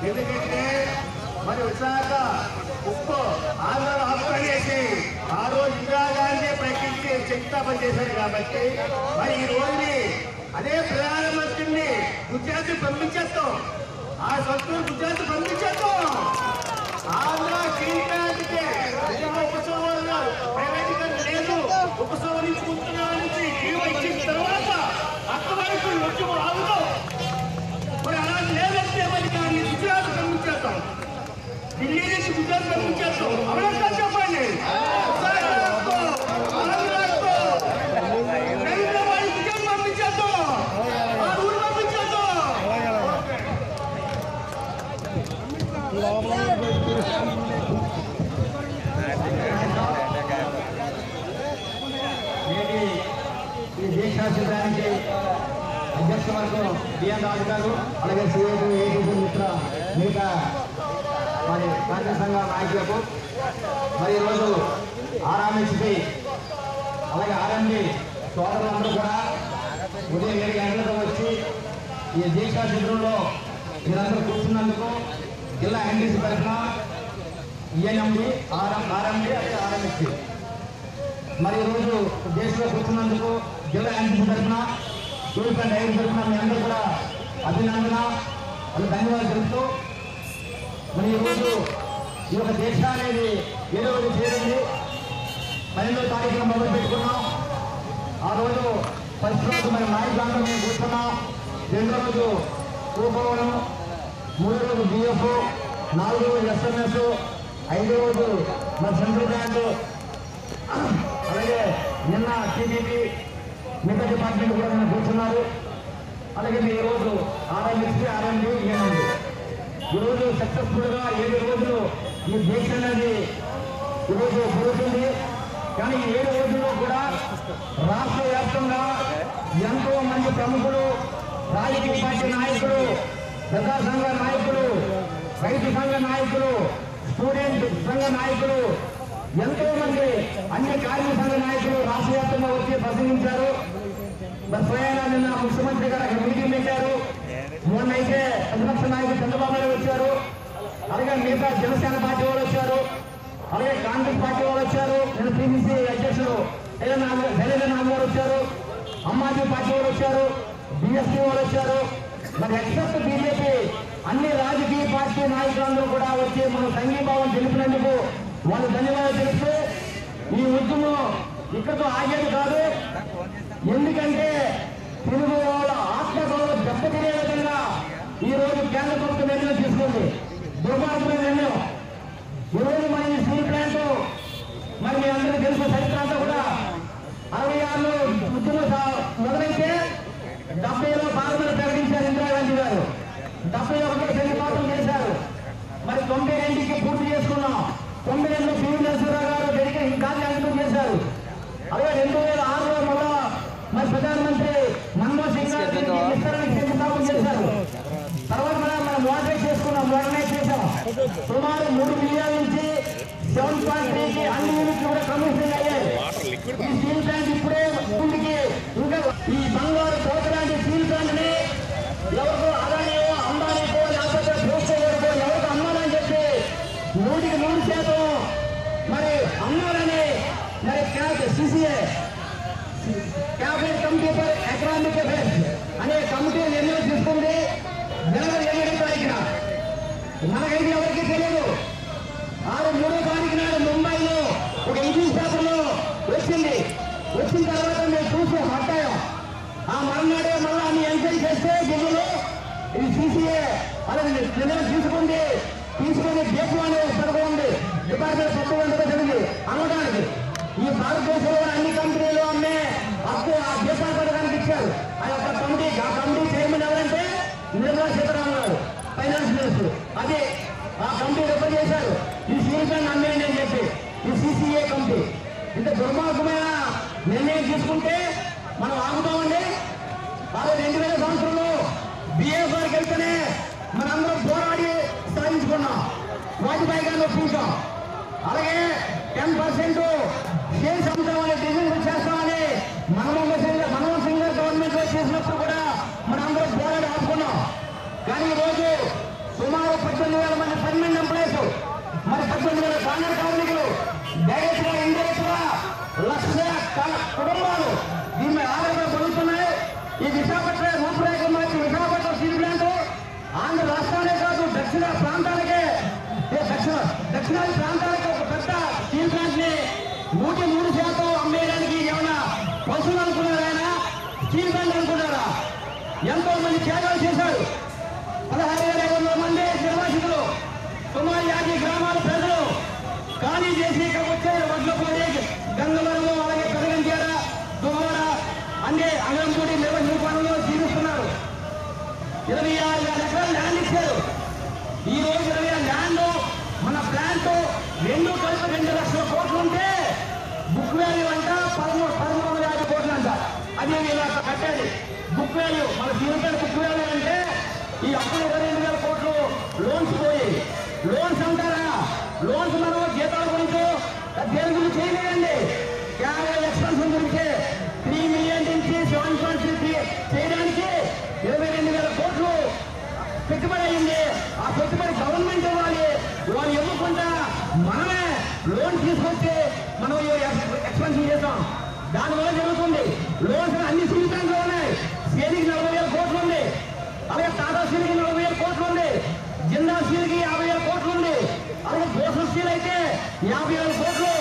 ఎందుకంటే మరి విశాఖ ఉప్పు ఆంధ్ర ఆపుకనేసి ఆ రోజు ఇందిరాగాంధీ ప్రకటించి శంకుస్థాపన చేశారు కాబట్టి మరి ఈ రోజుని అదే ప్రధానమంత్రిని గుజరాత్ పంపించేస్తాం, ఆ సంస్థను గుజరాత్ పంపించేస్తాం. ఆంధ్ర స్టీల్ ప్లాంట్కి ఉపసంహరణ ప్రైవేటీకరణ లేదు, ఉపసంహరించుకుంటున్నానికి ఇచ్చిన తర్వాత అక్కవరకు వచ్చి ఆగుతాం. మరి అలా లేదంటే మరి కానీ గుజరాత్ పంపించేస్తాం, ఢిల్లీ నుంచి గుజరాత్ పంపించేస్తాం. అమలంతా చెప్పండి. హైదరాబాద్ గుజరాత్ పంపించేస్తాం, ఆ ఊరు పంపించేస్తాం. నేటి ఈ దీక్షాశిబిరానికి అధ్యక్ష వర్గం బిఎన్ రాజు గారు, అలాగే సిఐటి ఏటీసీ మిత్ర మిగతా మరి కార్మిక సంఘ నాయకులకు, మరి ఈరోజు ఆర్ఎంఎస్పి అలాగే ఆర్ఎండి సోదరులందరూ కూడా ఉదయం 7 గంటలకు వచ్చి ఈ దీక్షా శిబిరంలో మీరందరూ కూర్చున్నందుకు జిల్లా ఎన్టీసీ తరఫున ఈఎన్ఎండి ఆర్ఎండి అదే ఆర్ఎంఎస్పి మరి ఈరోజు దేశంలో కూర్చున్నందుకు జిల్లా ఎన్టీసీ తరఫున టూరిస్ట్ అండ్ డైరీ తరఫున మీ అందరూ కూడా అభినందన వాళ్ళు ధన్యవాదాలు తెలుపుతూ మరి ఈరోజు ఈ యొక్క దీక్ష అనేది 7వ చేరింది. 12వ తారీఖున మొదలు పెట్టుకున్నాం. ఆ రోజు ఫస్ట్ రోజు మరి నాయకులందరూ మేము కూర్చున్నాం. 2వ రోజు భూభవనం, 3వ రోజు బిఎఫ్, 4వ రోజు ఎస్ఎంఎస్, 5వ రోజు మరి సెంట్రల్ బ్యాంకు, అలాగే నిన్న టీడీపీ మిగతా డిపార్ట్మెంట్ కూడా నిన్న కూర్చున్నారు. అలాగే ఈరోజు ఆర్ఎంఎస్పీ ఆర్ఎండి ఏనండి ఈరోజు సక్సెస్ఫుల్ గా 7 రోజులు ఈ దీక్ష అనేది ఈరోజు జరుగుతుంది. కానీ ఈ 7 రోజుల్లో కూడా రాష్ట్ర వ్యాప్తంగా ఎంతో మంది ప్రముఖులు, రాజకీయ పార్టీ నాయకులు, ప్రజా సంఘ నాయకులు, రైతు సంఘ నాయకులు, స్టూడెంట్ సంఘ నాయకులు, ఎంతో మంది అన్ని కార్మిక సంఘ నాయకులు రాష్ట్ర వ్యాప్తంగా వచ్చి ప్రసంగించారు. మరి స్వయంగా నిన్న ముఖ్యమంత్రి గారు అక్కడ మీటింగ్ పెట్టారు. మొన్నైతే ప్రతిపక్ష నాయకులు చంద్రబాబు నాయుడు వచ్చారు, అలాగే మిగతా జనసేన పార్టీ వాళ్ళు వచ్చారు, అలాగే కాంగ్రెస్ పార్టీ వాళ్ళు వచ్చారు, నేను టీడీపీ అధ్యక్షుడు శైలజ నాగ్ గారు వచ్చారు, ఆమ్ ఆద్మీ పార్టీ వాళ్ళు వచ్చారు, బీఎస్పీ వాళ్ళు వచ్చారు. మరి ఎక్సెప్ట్ బీజేపీ అన్ని రాజకీయ పార్టీ నాయకులందరూ కూడా వచ్చి మనం సంఘీభావం తెలిపినందుకు వాళ్ళు ధన్యవాదాలు తెలుస్తూ ఈ ఉద్యమం ఇక్కడితో ఆగేది కాదు. ఎందుకంటే తెలుగు వాళ్ళ ఆత్మగౌరవం దెబ్బతినే విధంగా ఈ రోజు కేంద్ర ప్రభుత్వం నిర్ణయం తీసుకుంది. దుర్మార్గమైన నిర్ణయం. ఈరోజు మన ఈ స్టీల్ ప్లాంట్ మరి మీ అందరికీ తెలిసిన చరిత్ర అంతా కూడా 66లో ఉద్యమం మొదలైతే 70లో పార్లమెంట్ ప్రకటించారు ఇందిరాగాంధీ గారు, 71లో శంకుస్థాపన చేశారు. మరి 92కి పూర్తి చేసుకున్నాం. 92లో పివి నరసింహరావు గారు డెడికేషన్ కార్డు అంకితం చేశారు. అలాగే 2006లో మళ్ళా మరి ప్రధానమంత్రి మన్మోహన్ సింగ్ గారు విస్తరణకి శంకుస్థాపన చేశారు. తర్వాత మనం మోడరైజ్ చేసుకున్నాం, మోడర్నైజ్ చేశాం. సుమారు 3 మిలియన్ల నుంచి 7.3కి అన్ని యూనిట్లు కూడా కమిషన్ అయ్యాయి. ఈ స్టీల్ ప్లాంట్ ఇప్పుడే ముందుకి ఇంకా ఈ బంగారు కోట లాంటి స్టీల్ ప్లాంట్ ని ఎవరికో అదానియో అంబానీకో లేకపోతే భూస్వాములకో ఎవరికి అమ్మాలని చెప్పి 100కి 100% మరి అమ్మాలని మరి CCA cabinet committee for economic affairs అనే కమిటీ నిర్ణయం తీసుకుంది. జనవరి 8వ తారీఖున మనకైతే ఎవరికి తెలియదు. 3వ తారీఖు నాడు ముంబైలో ఒక ఇంగ్లీష్ పేపర్లో వచ్చింది. వచ్చిన తర్వాత మేము చూసి హట్టాయం. ఆ మరునాడే మళ్ళీ అన్ని ఎంక్వైరీ చేస్తే ఢిల్లీలో ఇది సిసిఏ అలా నిర్ణయం తీసుకుని డేపు అనే పథకం ఉంది, డిపార్ట్మెంట్ పథకం జరిగింది అమ్మడానికి. ఈ భారతదేశంలో అన్ని కంపెనీలు అమ్మే హక్కు ఆ దేశాల పథకానికి ఇచ్చారు. ఆ యొక్క కమిటీ చైర్మన్ ఎవరంటే నిర్మలా సీతారామన్ గారు, ఫైనాన్స్ మినిస్టర్. అది ఆ కమిటీ రిఫర్ చేశారు ఈ సీజన్ అమ్మేయండి అని చెప్పి. ఈ సిసిఏ కమిటీ ఇంత దుర్మార్గమైన నిర్ణయం తీసుకుంటే మనం ఆగుతామండి. అదే 2000 సంవత్సరంలో బిఎఫ్ గారికి వెళ్తేనే మనందరం పోరాడి సాధించుకున్నాం, వాజ్పేయి గారిని ఒప్పించాం. అలాగే 10% సేల్స్ అమ్ముతామని డిజైన్ చేస్తామని మన్మోహన్ సింగ్ గారు గవర్నమెంట్ లో చేసినప్పుడు కూడా మనందరం పోరాడి ఆపుకున్నాం. కానీ ఈరోజు సుమారు కాంగ్రెస్ కార్మికులు డైరెక్ట్ గా ఇండైరెక్ట్ గా 1,00,000 కుటుంబాలు దీన్ని ఆరోగ్యం పొందుతున్నాయి. ఈ విశాఖపట్నం రూపురేఖ మార్చి విశాఖపట్నం స్టీల్ ప్లాంట్ ఆంధ్ర రాష్ట్రాలే కాదు దక్షిణ ప్రాంతాలకే దక్షిణాది ప్రాంతాలకి ఒక పెద్ద స్టీల్ ప్లాంట్ ని 103% అమ్మేయడానికి ఏమైనా పశువులు అనుకున్నారా ఆయన? స్టీల్ ప్లాంట్ అనుకున్నారా? ఎంతో మంది త్యాగాలు చేశారు. 16,500 మంది నిర్వాసితులు సుమారు 50 గ్రామాల ప్రజలు ఖాళీ చేసి ఇక్కడికి వచ్చారు. వడ్లపూడి, గంగవరము, అలాగే పెదగంచేర, దువ్వాడ అన్ని అంగంపూడి నిర్వహణ పనులు జీవిస్తున్నారు. 26,000 ఎకరాలు ల్యాండ్ ఇచ్చారు. ఈ రోజు 26 ల్యాండ్ మన ప్లాంట్ రెండు కలిపి 2 లక్షల కోట్లు ఉంటే బుక్ వాల్యూ అంట 1350 కోట్లు అంట. అది ఇలా కట్టేది బుక్ వాల్యూ. మన జీవితానికి బుక్ వాల్యూ అంటే ఈ అప్పులు 22,000 కోట్లు లోన్స్ పోయి. లోన్స్ అంటారా? లోన్స్ మనం జీతాల గురించి దేని గురించి చేయలేదండి. కేవలం ఎక్స్పెన్షన్ గురించి 3 మిలియన్ నుంచి 7.3 చేయడానికి 22,000 కోట్లు పెట్టుబడి అయింది. ఆ పెట్టుబడి గవర్నమెంట్ ఇవ్వాలి. వాళ్ళు ఇవ్వకుండా మనమే లోన్ తీసుకొచ్చి మనం ఎక్స్పెన్షన్ చేస్తాం. దానివల్ల జరుగుతుంది. లోన్స్ అన్ని సీలింగ్లో ఉన్నాయి. సీలింగ్ 40,000 కోట్లు ఉంది. అలాగే టాటా స్టీల్కి 40,000 కోట్లు ఉంది. జిందాల్ స్టీల్కి 50,000 కోట్లు ఉంది. అలాగే బోసల్ స్టీల్ అయితే 50,000 కోట్లు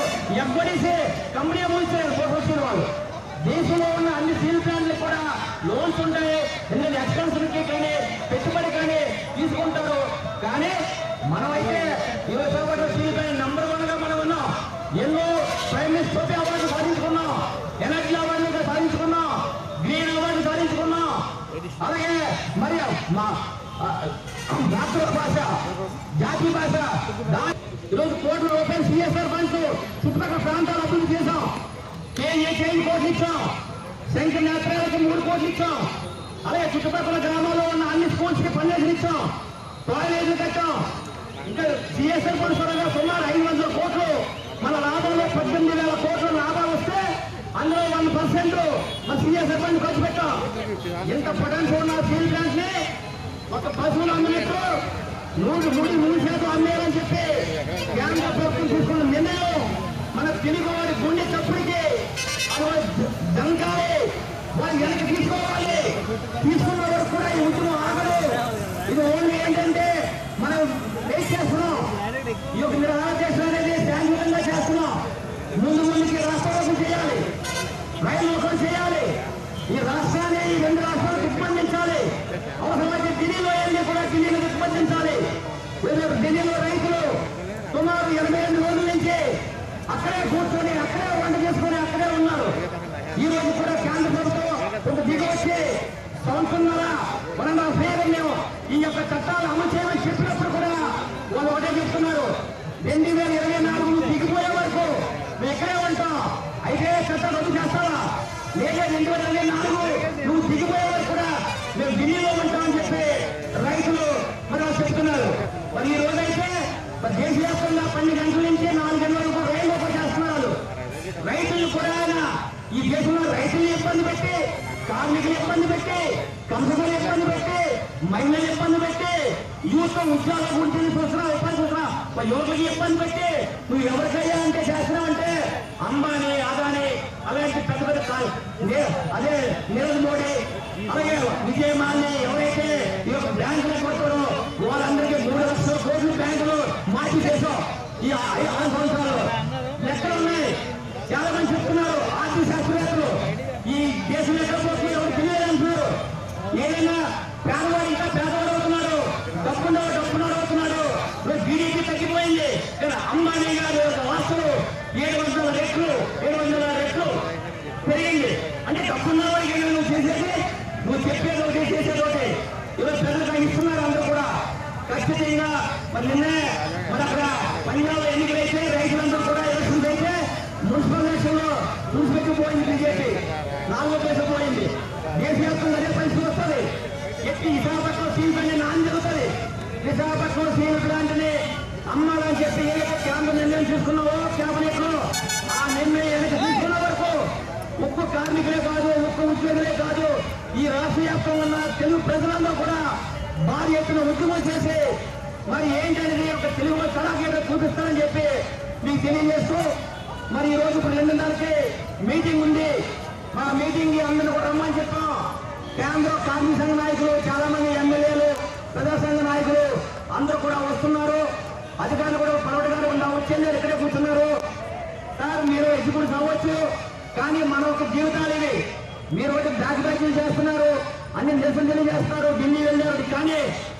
ఎఫ్బడిసి కంపెనీ అమ్ముతారు. బోసల్ స్టీల్ వాళ్ళు దేశంలో ఉన్న అన్ని స్టీల్ ప్లాంట్లు కూడా లోన్స్ ఉంటాయి. ఎందుకంటే ఎక్స్పెన్షన్కి కానీ పెట్టుబడి కానీ తీసుకుంటారు. కానీ మనమైతే విశాఖపట్నం స్టీల్ ప్లాంట్ నంబర్ 1 గా మనం ఉన్నాం. ఎన్నో ప్రైమ్ మినిస్టర్ ట్రోఫీ అవార్డు సాధించుకున్నాం. ఎనర్జీ అవార్డు సాధించుకున్నాం. గ్రీన్ అవార్డు సాధించుకున్నాం. అలాగే మరి మా మాతృభాష జాతీయ భాష ఈరోజు కోట్ల రూపాయలు సిఎస్ఆర్ ఫండ్స్ చుట్టుపక్కల ప్రాంతాలు అభివృద్ధి చేశాం. కేజీ కోట్లు ఇచ్చాం. శంకర్ నేత్రాలకు 3 కోట్లు ఇచ్చాం. అలాగే చుట్టుపక్కల గ్రామాల్లో ఉన్న అన్ని స్కూల్స్ కి పనిచేసి ఇచ్చాం. కాలేజీలు కట్టాం. ఇంకా సిఎస్ఆర్ ఫండ్స్ పరంగా సుమారు 500 కోట్లు మన లాభంలో 18,000 కోట్ల లాభాలు వస్తే అందులో 1% మన సిఎస్ఆర్ ఫండ్ ఖర్చు పెట్టాం. ఎంత పొటెన్షియల్ ఉన్న స్టీల్ ప్లాంట్ ని ఒక పశువులు అమ్మినట్టు 100% అమ్మేయాలని చెప్పి కేంద్ర ప్రభుత్వం తీసుకున్న నిర్ణయం మన తెలుగు వారి గుండె చప్పుడికి దంకాలి. వాళ్ళు వెనక్కి తీసుకోవాలి. తీసుకున్న వరకు కూడా ఈ ఉద్యమం ఆగదు. ఇది ఓన్లీ ఏంటంటే మనం వెయిట్ చేస్తున్నాం. ఈ యొక్క నిరాదేశం అనేది శాంతియుతంగా చేస్తున్నాం. ముందుకి రాష్ట్రాలకు చేయాలి. రైలు లోకం చేయాలి. ఈ రాష్ట్రాన్ని ఈ 2 రాష్ట్రాలు దిగ్బంధించాలి. అవసరమైతే ఢిల్లీలో వెళ్ళి కూడా ఢిల్లీని దిగ్బంధించాలి. ఢిల్లీలో రైతులు సుమారు 88 రోజుల నుంచి అక్కడే కూర్చొని అక్కడే వంట చేసుకొని అక్కడే ఉన్నారు. ఈ రోజు కూడా కేంద్ర ప్రభుత్వం ఒక దిగొచ్చి సంవత్సరంన్నర 1.5 years మేము ఈ యొక్క చట్టాలు అమలు చేయమని చెప్పినప్పుడు కూడా వాళ్ళు ఒకటే చెప్తున్నారు. 2024 దిగిపోయే వరకు మేము ఎక్కడే ఉంటాం. అయితే చట్టాలు రద్దు చేస్తావా? లేదా 2024 నువ్వు దిగిపోయే వరకు కూడా మేము ఢిల్లీలో ఉంటామని చెప్పి రైతులు మరి చెప్తున్నారు. మరి ఈ రోజైతే దేశవ్యాప్తంగా 12 గంటల నుంచి 4 గంటల వరకు రైలు ఓపెన్ చేస్తున్నారు. రైతులు కూడా ఈ దేశంలో రైతులు ఇబ్బంది పెట్టి, కార్మికులు ఇబ్బంది పెట్టి, కంపెనీలు ఇబ్బంది పెట్టి, మహిళలు ఇబ్బంది పెట్టి, యూత్ ఉద్యోగాల గురించి చూస్తున్నాం. ఇబ్బంది చూస్తున్నాం. యువకులకి ఇబ్బంది పెట్టి నువ్వు ఎవరికయ్యా అంటే చేస్తున్నావు అంటే అంబానీ, అదానీ అలాంటి పెద్ద పెద్ద అదే నీరజ్ మోడీ అలాగే విజయ్ మాల్ని ఎవరైతే ఈ యొక్క బ్యాంకులు కొడతారో వాళ్ళందరికీ 3 లక్షల కోట్లు బ్యాంకులు మార్చి చేసాం. ఈ 6 సంవత్సరాలు లెక్కలు ఉన్నాయి. చాలా మంది చెప్తున్నారు ఆర్థిక శాస్త్రవేత్తలు ఈ దేశం ఎక్కడ పోతుంది ఎవరు తెలియదంటున్నారు. ఏదైనా పేదవాడు ఇంకా పేదవాడు అవుతున్నాడు. డబ్బున్నాడు అవుతున్నాడు. జీడీపీ తగ్గిపోయింది. కానీ అంబానీ గారి వాస్తులు 700 రెట్లు పెరిగింది. అంటే డబ్బున్న వాడికి నువ్వు చేసేది, నువ్వు చెప్పేది ఒకటి చేసేది ఒకటి. ఈరోజు ప్రజలకు ఇస్తున్నారు అందరూ కూడా ఖచ్చితంగా. మరి నిన్నే మరి అక్కడ పంజాబ్ ఎన్నికలైతే రైతులందరూ కూడా ఎలక్షన్స్ అయితే మున్సిపల్ ఎలక్షన్ లో చూసిపెట్టిపోయింది బీజేపీ. 4వ ప్లేస్ పోయింది. దేశవ్యాప్తంగా అదే పరిస్థితి వస్తుంది. ఎట్టి విశాఖపట్నం స్టీల్ ప్లాంట్ నాన్న జరుగుతుంది. విశాఖపట్నం స్టీల్ ప్లాంట్ని అమ్మాలని చెప్పి ఏదైతే కేంద్ర నిర్ణయం తీసుకున్నావో కేబినెట్ లో ఆ నిర్ణయం ఏదైతే తీసుకున్న వరకు ఒక్క కార్మికులే కాదు, ఒక్క ఉద్యోగులే కాదు, ఈ రాష్ట్ర వ్యాప్తంగా ఉన్న తెలుగు ప్రజలందరూ కూడా భారీ ఎత్తున ఉద్యమం చేసి మరి ఏంటనేది ఒక తెలుగు కళాకేట చూపిస్తానని చెప్పి మీకు తెలియజేస్తూ మరి ఈ రోజు ఇప్పుడు 2:30కి మీటింగ్ ఉంది. మా మీటింగ్ అందరిని కూడా రమ్మని చెప్పాం. కేంద్ర కార్మిక సంఘ నాయకులు, చాలా మంది ఎమ్మెల్యేలు, ప్రజా సంఘ నాయకులు అందరూ కూడా వస్తున్నారు. అధికారులు కూడా పర్వటగారు వచ్చేది ఇక్కడే కూర్చున్నారు. సార్ మీరు ఎగ్జిక్యూటివ్ అవ్వచ్చు, కానీ మన ఒక జీవితాలు ఇవి. మీరు ఒకటి బ్యాక్ బ్యాచ్లు చేస్తున్నారు, అన్ని నిరసన తెలియజేస్తున్నారు, ఢిల్లీ వెళ్ళారు. కానీ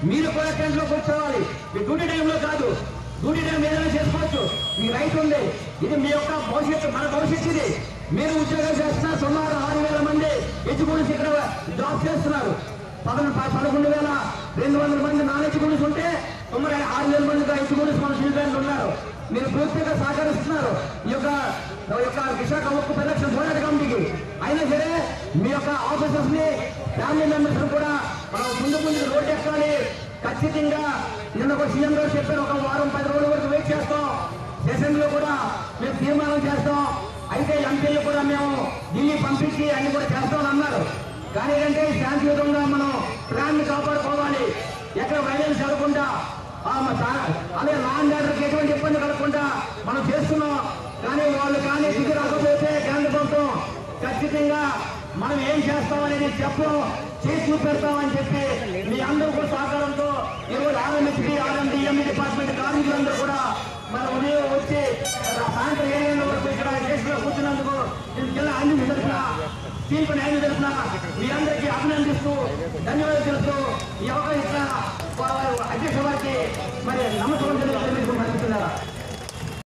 మీరు కూడా టెంట్లో కూర్చోవాలి. మీ డ్యూటీ టైంలో కాదు, డ్యూటీ టైం ఏదైనా చేసుకోవచ్చు, మీ రైట్ ఉంది. ఇది మీ యొక్క భవిష్యత్తు, మన భవిష్యత్తు ఇది. మీరు ఉద్యోగాలు చేస్తున్నారు. సుమారు 6,000 మంది ఎగ్జిక్యూటివ్స్ ఇక్కడ జాబ్ చేస్తున్నారు. 11,200 మంది నాన్ ఎగ్జిక్యూటివ్స్ ఉంటే సుమారు 6,000 మంది ఎగ్జిక్యూటివ్స్ మన శ్రీకాంత్ ఉన్నారు. మీరు పూర్తిగా సహకరిస్తున్నారు ఈ యొక్క విశాఖ ఉక్కు పరిరక్షణ పోరాట కమిటీకి. అయినా సరే మీ యొక్క ఆఫీసర్స్ ని, ఫ్యామిలీ మెంబర్స్ కూడా మనం ముందు రోడ్డు ఎక్కాలి. ఖచ్చితంగా నిన్న ఒక సీఎం గారు చెప్పారు, ఒక వారం 10 రోజుల వరకు వెయిట్ చేస్తాం, సెషన్లో కూడా మేము తీర్మానం చేస్తాం. అయితే ఎంపీలు కూడా మేము ఢిల్లీ పంపించి అన్ని కూడా చేస్తామని అన్నారు. కానీ ఏంటంటే శాంతియుతంగా మనం ప్లాన్ ని కాపాడుకోవాలి. ఎక్కడ వైలెన్స్ జరగకుండా, అదే లా అండ్ ఆర్డర్కి ఎటువంటి ఇబ్బంది కలగకుండా మనం చేస్తున్నాం. కానీ వాళ్ళు కానీ దిగి రాకపోతే కేంద్ర ప్రభుత్వం ఖచ్చితంగా మనం ఏం చేస్తామనేది చెప్పడం, చేసి చూపెడతామని చెప్పి మీ అందరూ కూడా సహకారంతో ఈరోజు ఆర్ఎంహెచ్డి, ఆర్ఎండిఎంఈ డిపార్ట్మెంట్ కార్మికులందరూ కూడా మన ఉదయం వచ్చి సాయంత్రం 7 గంటల వరకు ఇక్కడ కేసులో కూర్చున్నందుకు జిల్లా అన్ని తరఫున, స్టీల్ పని అన్ని తరఫున మీ అందరికీ అభినందిస్తూ ధన్యవాదాలు తెలుస్తూ ఈ అవకాశం ఇచ్చిన అధ్యక్ష వారికి మరి నమస్కారం తెలుస్తున్నారా.